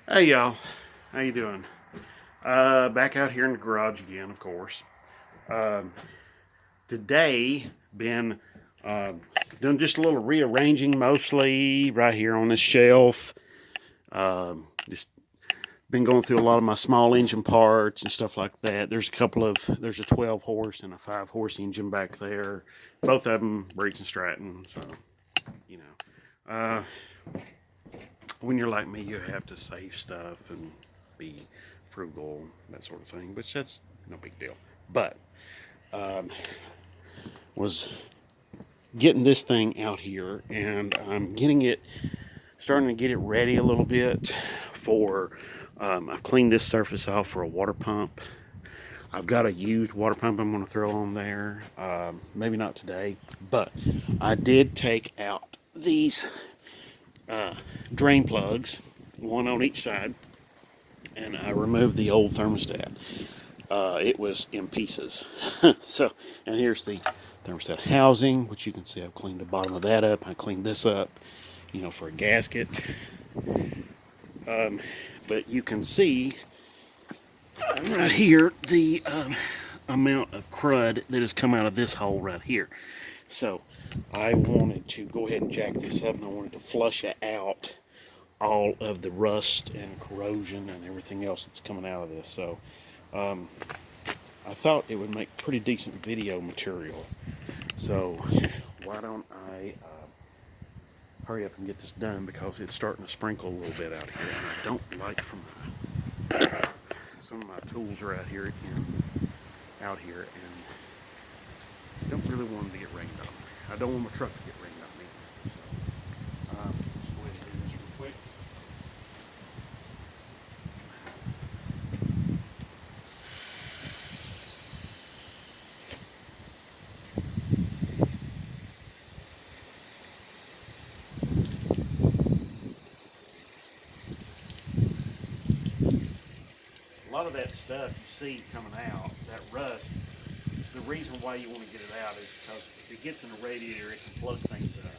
Hey y'all, how you doing? Back out here in the garage again, of course. Um, Today, been uh, doing just a little rearranging, mostly right here on this shelf. Just been going through a lot of my small engine parts and stuff like that. There's a 12 horse and a 5 horse engine back there. Both of them Briggs and Stratton. So, you know, when you're like me, you have to save stuff and be frugal, that sort of thing. But that's no big deal. But um, was getting this thing out here, and I'm starting to get it ready a little bit for. I've cleaned this surface off for a water pump. I've got a used water pump I'm going to throw on there. Maybe not today, but I did take out these uh, drain plugs, one on each side, and I removed the old thermostat. It was in pieces. So, and here's the thermostat housing, which you can see I've cleaned the bottom of that up. I cleaned this up, for a gasket. Um, but you can see right here the amount of crud that has come out of this hole right here. So, I wanted to go ahead and jack this up, and I wanted to flush out all of the rust and corrosion and everything else that's coming out of this. So, um, I thought it would make pretty decent video material. So why don't I hurry up and get this done, because it's starting to sprinkle a little bit out here, and I don't like some of my tools are out here, and I don't really want them to get rained on. I don't want my truck to get rained on me. So let's go ahead and do this real quick. A lot of that stuff you see coming out, that rust, the reason why you want to get it out is because if it gets in the radiator, it can plug things up.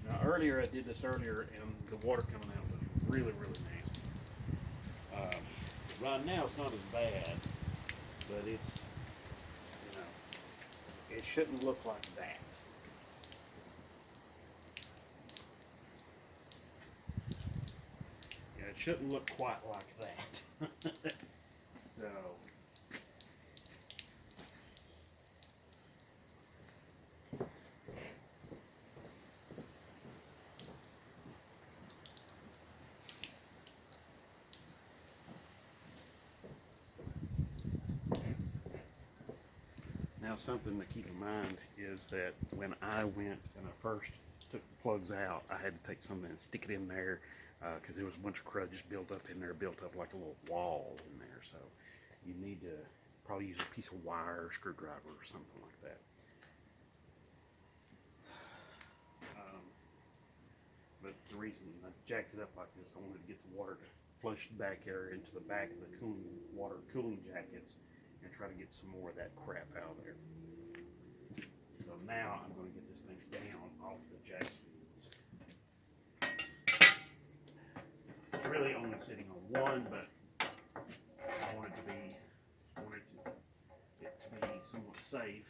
Now, I did this earlier, and the water coming out was really, really nasty. Um, right now, it's not as bad, but you know, it shouldn't look like that. Yeah, it shouldn't look quite like that. So, now something to keep in mind is that when I went and I first took the plugs out, I had to take something and stick it in there, because there was a bunch of crud just built up in there, built up like a little wall in there. So you need to probably use a piece of wire or screwdriver or something like that. Um, but the reason I jacked it up like this, I wanted to get the water to flush back air into the back of the cooling jackets, and try to get some more of that crap out of there. So now I'm going to get this thing down off the jack stands. It's really only sitting on one, but I want it to be somewhat safe.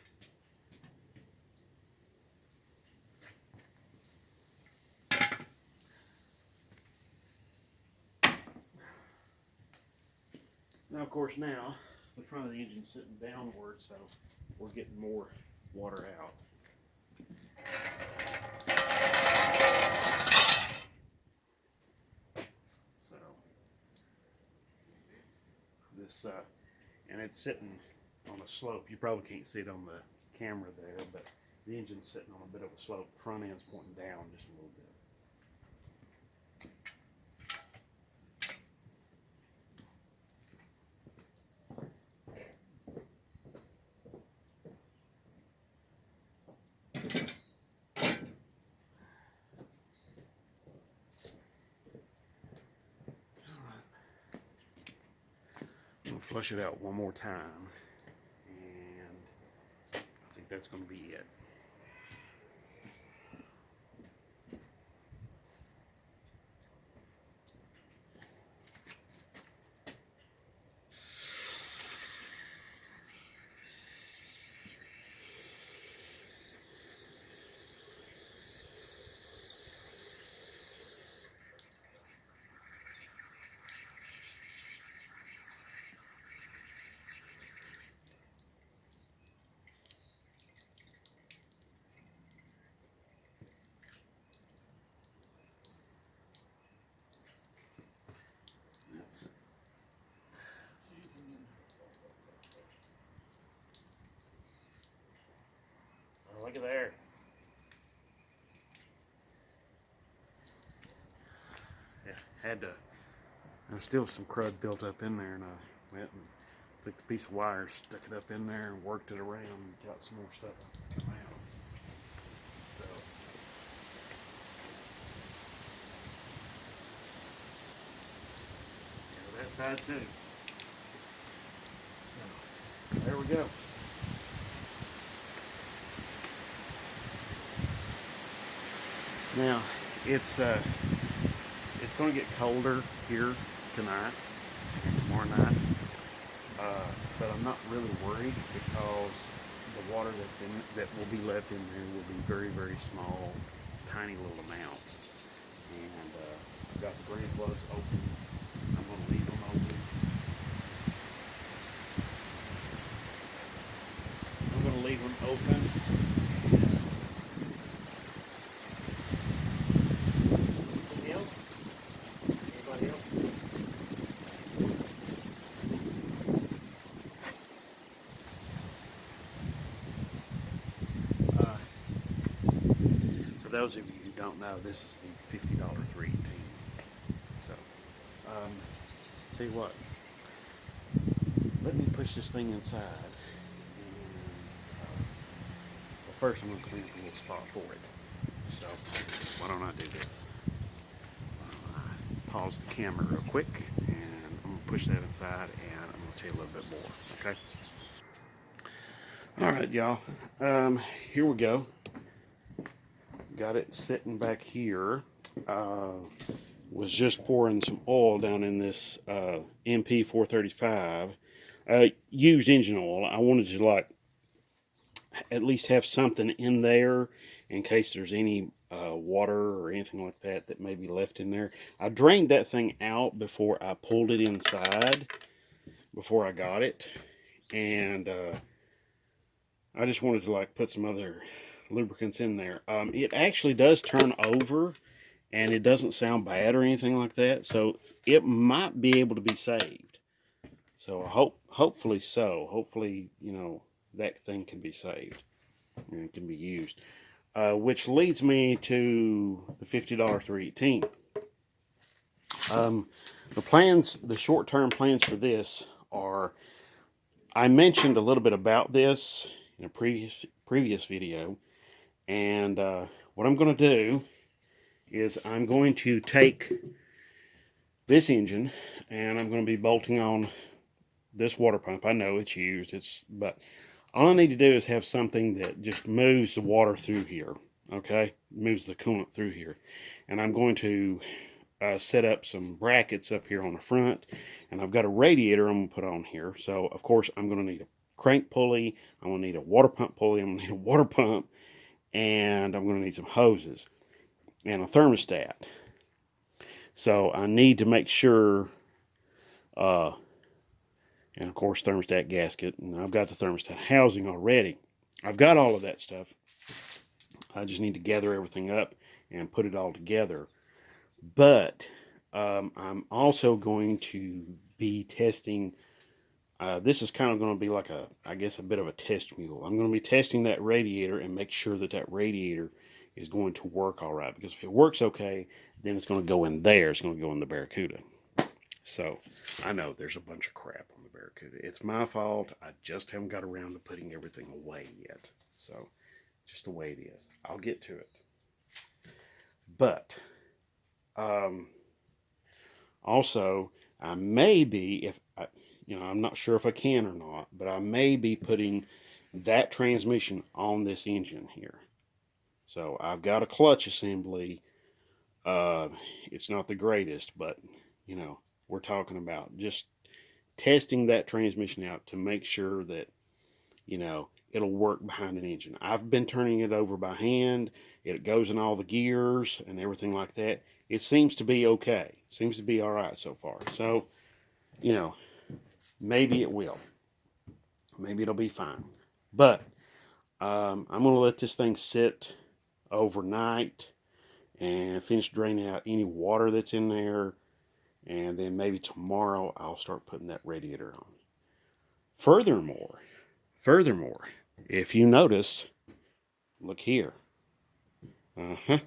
Now, of course, the front of the engine's sitting downward, so we're getting more water out. So this, and it's sitting on a slope. You probably can't see it on the camera there, but the engine's sitting on a bit of a slope. The front end's pointing down just a little bit. flush it out one more time, and I think that's going to be it. Oh, look at there. Yeah, had to. There's still some crud built up in there, and I went and took the piece of wire, stuck it up in there, and worked it around, and got some more stuff come out. So, yeah, that side too. So, there we go. Now, it's going to get colder here tonight and tomorrow night, but I'm not really worried because the water that will be left in there will be very, very small, tiny little amounts. And I've got the drain plugs open. I'm going to leave them open. I'm going to leave them open. Anybody else? Anybody else? For those of you who don't know, this is the $50 318. So, tell you what, let me push this thing inside. Well, first I'm going to clean up a little spot for it. So, why don't I do this? Pause the camera real quick, and I'm going to push that inside, and I'm going to tell you a little bit more, okay? All right, y'all. Here we go. Got it sitting back here. Was just pouring some oil down in this MP 435 used engine oil. I wanted to like at least have something in there in case there's any water or anything like that that may be left in there. I drained that thing out before I pulled it inside, before I got it, and I just wanted to like put some other lubricants in there. It actually does turn over, and it doesn't sound bad or anything like that, so it might be able to be saved. So hopefully so. Hopefully, you know, that thing can be saved and it can be used. Which leads me to the $50 318. The short-term plans for this are, I mentioned a little bit about this in a previous video, and what I'm going to do is I'm going to take this engine and I'm going to be bolting on this water pump. I know it's used, but all I need to do is have something that just moves the water through here, okay? Moves the coolant through here. And I'm going to set up some brackets up here on the front, and I've got a radiator I'm going to put on here. So, of course, I'm going to need a crank pulley, I'm going to need a water pump pulley, I'm going to need a water pump, and I'm going to need some hoses and a thermostat. So I need to make sure, and of course thermostat gasket, and I've got the thermostat housing already. I've got all of that stuff. I just need to gather everything up and put it all together. But I'm also going to be testing. This is kind of going to be like I guess a bit of a test mule. I'm going to be testing that radiator and make sure that that radiator is going to work all right. Because if it works okay, then it's going to go in there. It's going to go in the Barracuda. So I know there's a bunch of crap on the Barracuda. It's my fault. I just haven't got around to putting everything away yet. So just the way it is. I'll get to it. But also, I may be, you know, I'm not sure if I can or not, but I may be putting that transmission on this engine here. So I've got a clutch assembly. It's not the greatest, but you know, we're talking about just testing that transmission out to make sure that, you know, it'll work behind an engine. I've been turning it over by hand. It goes in all the gears and everything like that. It seems to be okay. Seems to be all right so far. So, you know, maybe it will. Maybe it'll be fine. But I'm going to let this thing sit overnight and finish draining out any water that's in there. And then maybe tomorrow I'll start putting that radiator on. Furthermore, if you notice, look here. Uh-huh.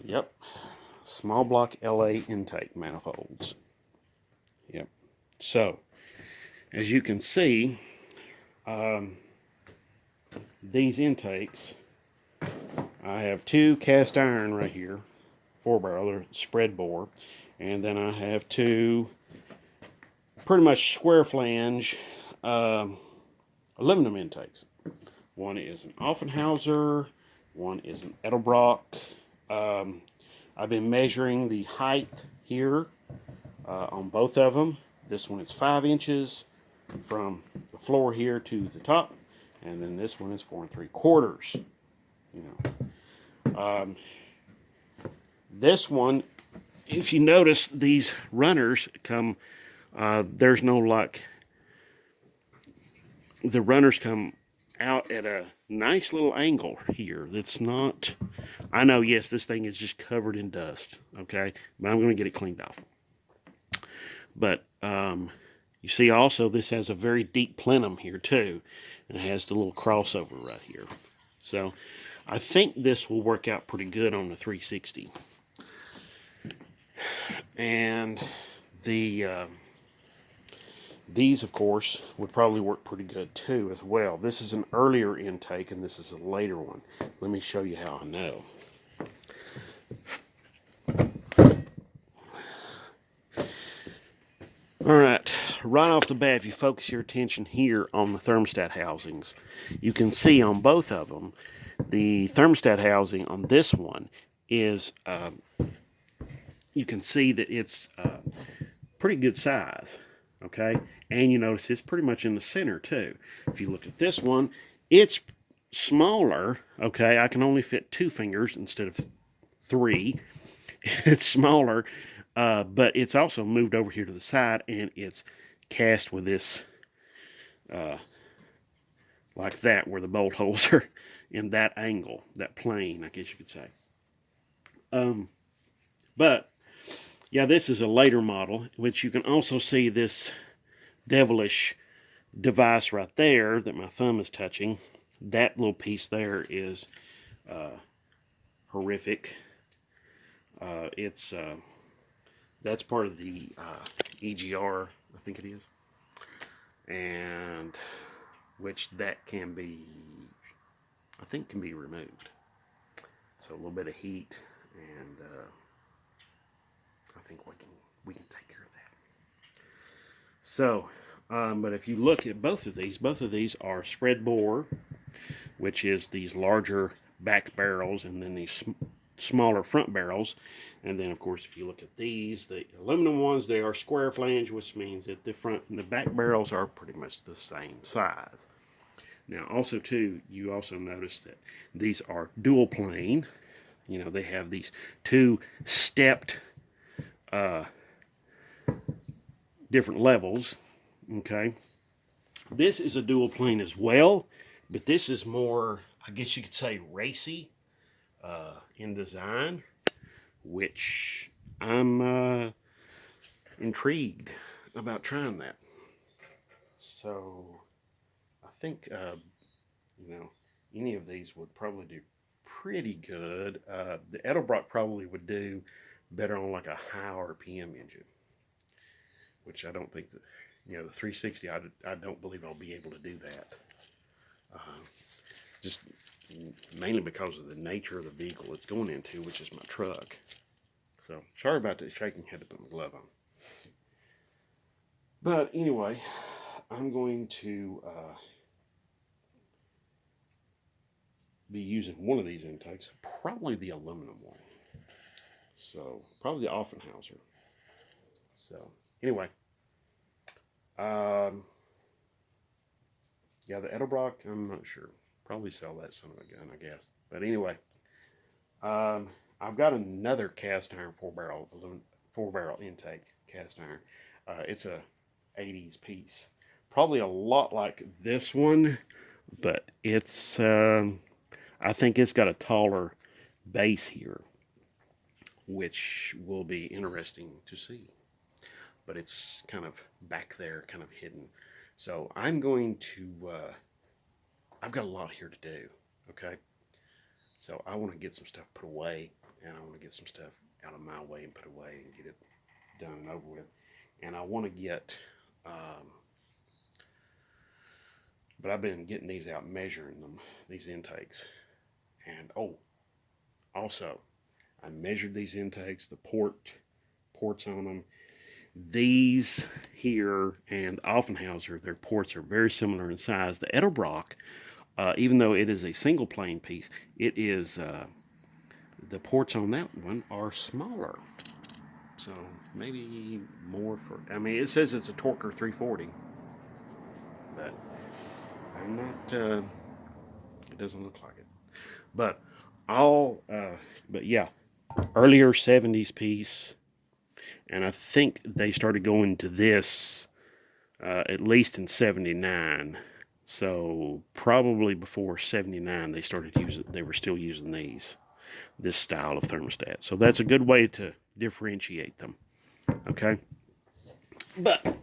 Yep. Small block LA intake manifolds. Yep. So, as you can see, these intakes, I have two cast iron right here, 4-barrel or spread bore, and then I have two pretty much square flange aluminum intakes. One is an Offenhauser, one is an Edelbrock. I've been measuring the height here on both of them. This one is 5 inches from the floor here to the top, and then this one is 4 3/4. You know, this one, if you notice, these runners come. There's no like. The runners come out at a nice little angle here. That's not. I know, yes, this thing is just covered in dust. Okay, but I'm going to get it cleaned off. But you see, also this has a very deep plenum here too, and it has the little crossover right here. So I think this will work out pretty good on the 360. And these, of course, would probably work pretty good too as well. This is an earlier intake and this is a later one. Let me show you how I know. Alright, right off the bat, if you focus your attention here on the thermostat housings, you can see on both of them, the thermostat housing on this one is, you can see that it's pretty good size, okay? And you notice it's pretty much in the center too. If you look at this one, it's smaller, okay? I can only fit 2 fingers instead of 3. It's smaller, but it's also moved over here to the side, and it's cast with this, like that, where the bolt holes are in that angle, that plane, I guess you could say. But, yeah, this is a later model, which you can also see this devilish device right there that my thumb is touching. That little piece there is horrific. That's part of the EGR, I think it is, and which that can be, I think, can be removed. So a little bit of heat, and I think we can take care of that. So, but if you look at both of these are spread bore, which is these larger back barrels, and then these smaller front barrels. And then, of course, if you look at these, the aluminum ones, they are square flange, which means that the front and the back barrels are pretty much the same size. Now, also, too, you also notice that these are dual plane. You know, they have these 2 stepped different levels, okay? This is a dual plane as well, but this is more, I guess you could say, racy in design, which I'm intrigued about trying that. So I think, you know, any of these would probably do pretty good. The Edelbrock probably would do better on like a high RPM engine, which I don't think that, you know, the 360, I don't believe I'll be able to do that. Just mainly because of the nature of the vehicle it's going into, which is my truck. So, sorry about the shaking, had to put my glove on. But anyway, I'm going to be using one of these intakes, probably the aluminum one. So probably the Offenhauser. So anyway, um, yeah, the Edelbrock, I'm not sure. Probably sell that son of a gun, I guess. But anyway, um, I've got another cast iron four barrel intake cast iron. It's a 80s piece, probably a lot like this one, but it's I think it's got a taller base here, which will be interesting to see. But it's kind of back there, kind of hidden. So I'm going to. I've got a lot here to do. Okay. So I want to get some stuff put away, and I want to get some stuff out of my way and put away and get it done and over with. And I want to get, but I've been getting these out, measuring them, these intakes. And also, I measured these intakes, the ports on them. These here and Offenhauser, their ports are very similar in size. The Edelbrock, even though it is a single plane piece, it is the ports on that one are smaller. So maybe more for, I mean, it says it's a Torker 340, but I'm not, it doesn't look like it. But but yeah, earlier 70s piece, and I think they started going to this at least in 79. So probably before 79 they were still using this style of thermostat. So that's a good way to differentiate them. Okay. But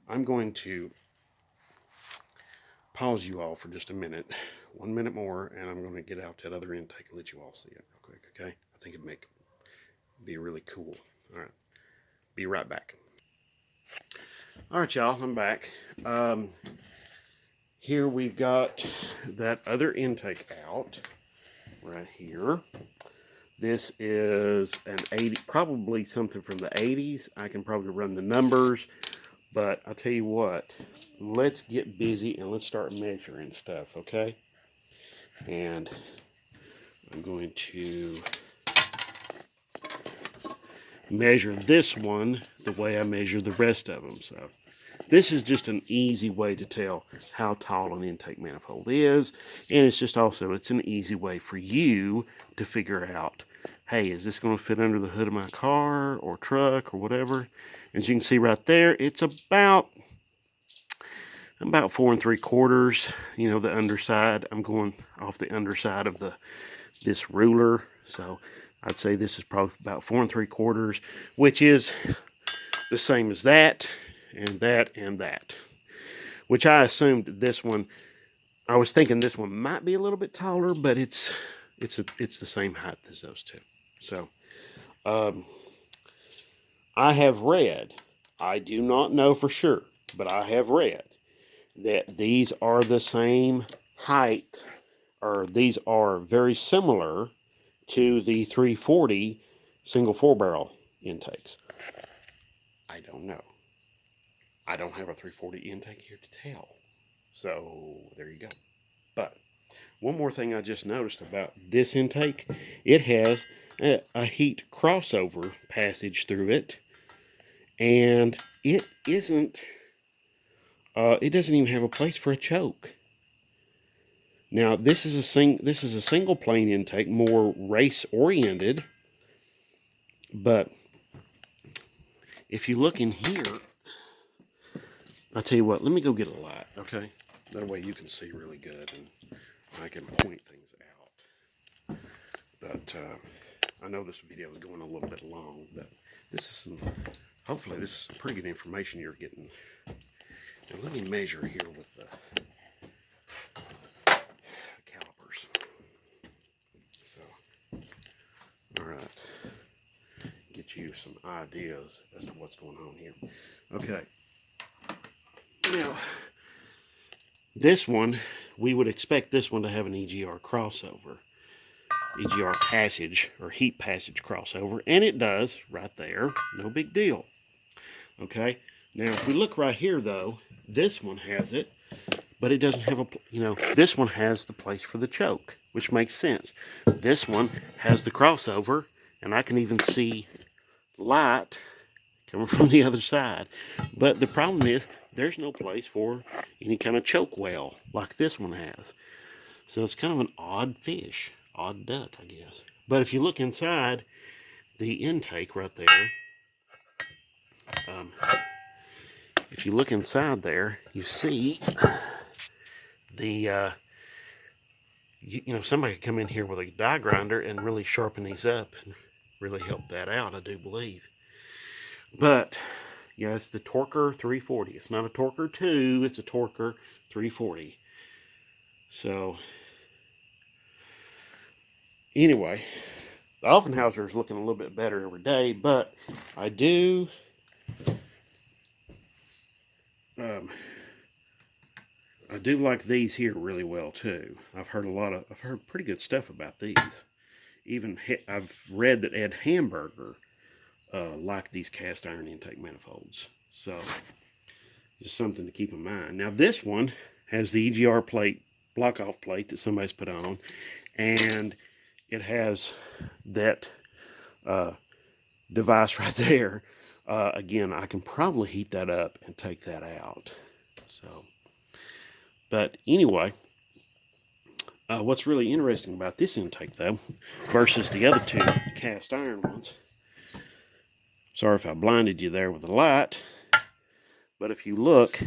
I'm going to pause you all for just a minute, 1 minute more, and I'm going to get out that other intake and let you all see it real quick, okay? I think it'd be really cool. All right, be right back. All right, y'all, I'm back. Here we've got that other intake out right here. This is an 80, probably something from the 80s. I can probably run the numbers, but I'll tell you what, let's get busy and let's start measuring stuff, okay? And I'm going to measure this one the way I measure the rest of them. So this is just an easy way to tell how tall an intake manifold is. And it's just also, it's an easy way for you to figure out, hey, is this going to fit under the hood of my car or truck or whatever? As you can see right there, it's about 4 3/4. You know, the underside, I'm going off the underside of this ruler. So I'd say this is probably about 4 3/4, which is the same as that and that and that. Which I assumed this one, I was thinking this one might be a little bit taller, but it's the same height as those two. So I have read, I do not know for sure, but I have read that these are the same height, or these are very similar to the 340 single 4-barrel intakes. I don't know. I don't have a 340 intake here to tell. So there you go. But one more thing I just noticed about this intake, it has a heat crossover passage through it, and it isn't. It doesn't even have a place for a choke. Now this is a single plane intake, more race oriented. But if you look in here, I'll tell you what. Let me go get a light, okay? That way you can see really good, and I can point things out. But I know this video is going a little bit long, but hopefully this is some pretty good information you're getting. And let me measure here with the calipers. So, all right, get you some ideas as to what's going on here. Okay, now this one, we would expect this one to have an EGR crossover. EGR passage or heat passage crossover, and it does right there. No big deal. Okay. Now, if we look right here, though, this one has it, but it doesn't have a, this one has the place for the choke, which makes sense. This one has the crossover, and I can even see light coming from the other side. But the problem is there's no place for any kind of choke well like this one has. So it's kind of an odd fish, odd duck, I guess. But if you look inside the intake right there, if you look inside there, you see the, somebody could come in here with a die grinder and really sharpen these up and really help that out, I do believe. But, yeah, it's the Torker 340. It's not a Torker 2, it's a Torker 340. So, anyway, the Offenhauser is looking a little bit better every day, but I do like these here really well too. I've heard pretty good stuff about these. Even I've read that Ed Hamburger liked these cast iron intake manifolds. So just something to keep in mind. Now this one has the EGR plate, block off plate that somebody's put on, and it has that device right there. Again, I can probably heat that up and take that out. So, but anyway, what's really interesting about this intake though, versus the other two cast iron ones, sorry if I blinded you there with the light, but if you look,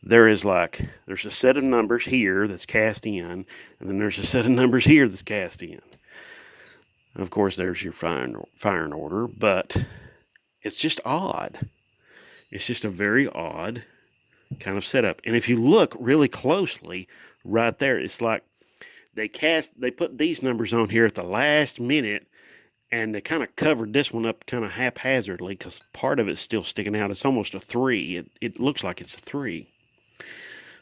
there's a set of numbers here that's cast in, and then there's a set of numbers here that's cast in. Of course, there's your firing order, but it's just odd. It's just a very odd kind of setup. And if you look really closely, right there, it's like they put these numbers on here at the last minute, and they kind of covered this one up kind of haphazardly because part of it's still sticking out. It's almost a 3. It looks like it's a 3.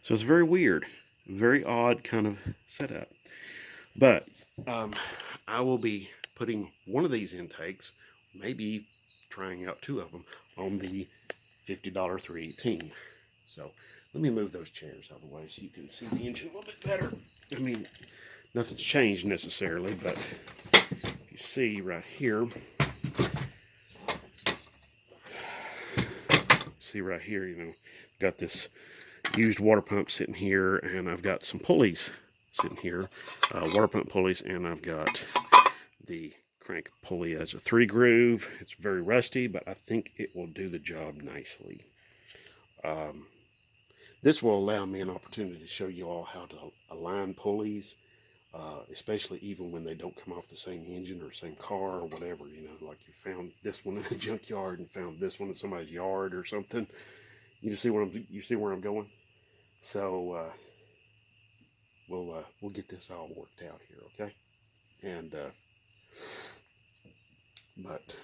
So it's very weird, very odd kind of setup. But I will be putting one of these intakes, maybe trying out 2 of them, on the $50 318. So let me move those chairs out of the way so you can see the engine a little bit better. I mean, nothing's changed necessarily, but you see right here, got this used water pump sitting here, and I've got some pulleys sitting here, water pump pulleys, and I've got the crank pulley as a 3 groove. It's very rusty, but I think it will do the job nicely. This will allow me an opportunity to show you all how to align pulleys, especially even when they don't come off the same engine or same car or whatever. Like you found this one in a junkyard and found this one in somebody's yard or something. You see where I'm going? So we'll get this all worked out here, okay? And but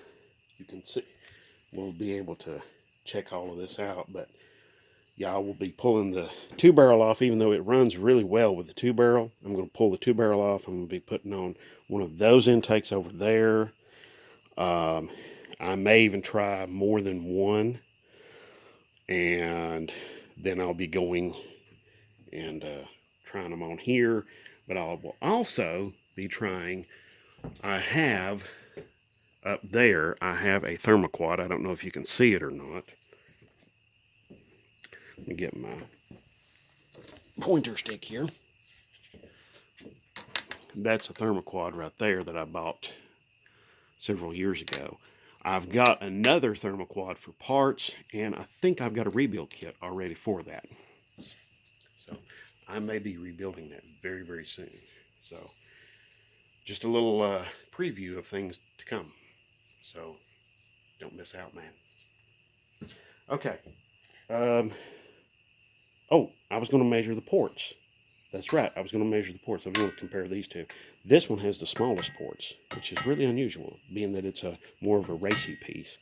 you can see we'll be able to check all of this out. But yeah, I will be pulling the 2-barrel off, even though it runs really well with the 2-barrel. I'm going to pull the 2-barrel off. I'm going to be putting on one of those intakes over there. I may even try more than one, and then I'll be going and trying them on here. But I will also be trying, I have up there, I have a thermoquad. I don't know if you can see it or not. Let me get my pointer stick here. That's a thermoquad right there that I bought several years ago. I've got another thermoquad for parts, and I think I've got a rebuild kit already for that. So I may be rebuilding that very, very soon. So just a little preview of things to come. So don't miss out, man. Okay. Oh, I was going to measure the ports. That's right. I was going to measure the ports. I'm going to compare these two. This one has the smallest ports, which is really unusual, being that it's more of a racy piece.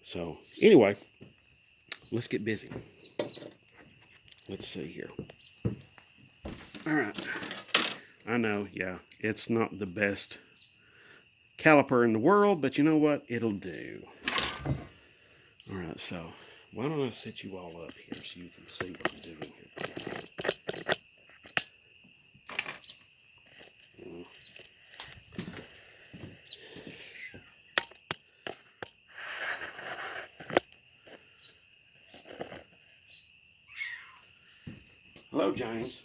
So anyway, let's get busy. Let's see here. All right. I know, yeah, it's not the best caliper in the world, but you know what? It'll do. All right, so why don't I set you all up here so you can see what I'm doing here. Hello, James.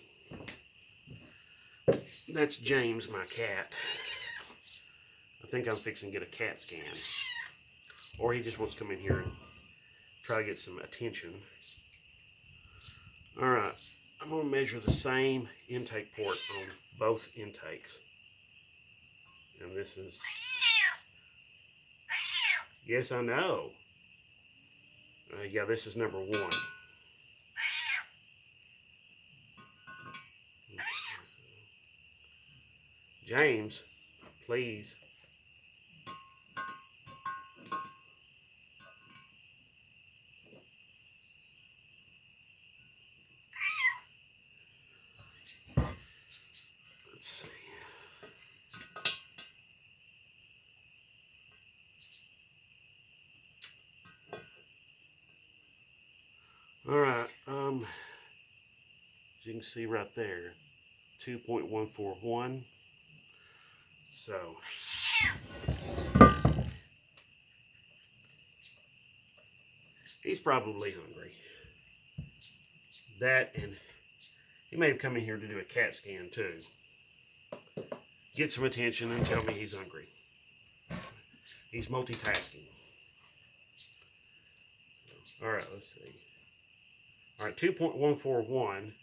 That's James, my cat. I think I'm fixing to get a CAT scan. Or he just wants to come in here and try to get some attention. All right, I'm going to measure the same intake port on both intakes. And this is... Yes, I know. Yeah, this is number 1. James, please. Let's see. All right, as you can see right there, 2.141. So, he's probably hungry. That, and he may have come in here to do a CAT scan too. Get some attention and tell me he's hungry. He's multitasking. All right, let's see. All right, 2.141.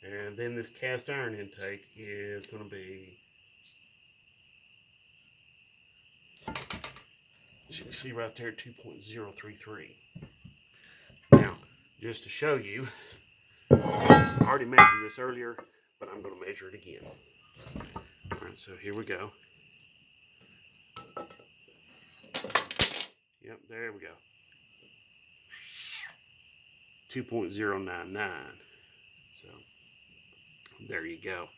And then this cast iron intake is going to be, as you can see right there, 2.033. Now, just to show you, I already measured this earlier, but I'm going to measure it again. All right, so here we go. Yep, there we go. 2.099. So, there you go.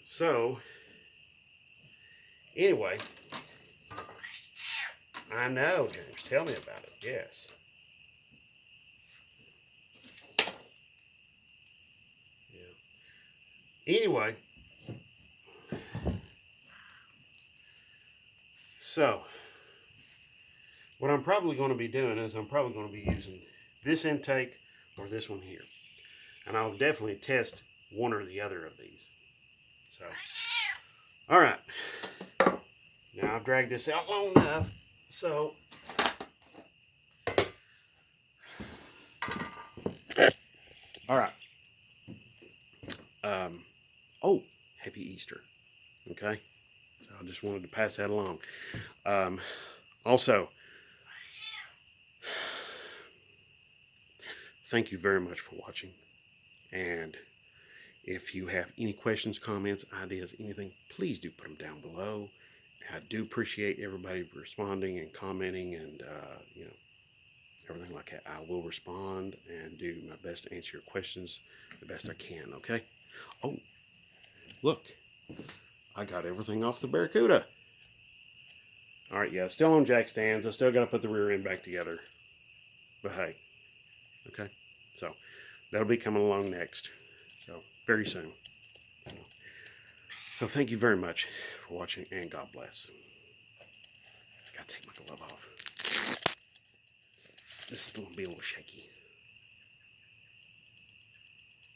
So, anyway, I know, James. Tell me about it. Yes. Yeah. Anyway, so what I'm probably going to be doing is I'm probably going to be using this intake or this one here. And I'll definitely test one or the other of these. So, all right. Now I've dragged this out long enough. So, all right. Oh, happy Easter. Okay. So I just wanted to pass that along. Also, thank you very much for watching. And if you have any questions, comments, ideas, anything, please do put them down below. I do appreciate everybody responding and commenting and, you know, everything like that. I will respond and do my best to answer your questions the best I can, okay? Oh, look. I got everything off the Barracuda. All right, yeah, still on jack stands. I still got to put the rear end back together. But hey, okay? So, that'll be coming along next. So, very soon. So, thank you very much for watching, and God bless. I got to take my glove off. This is going to be a little shaky.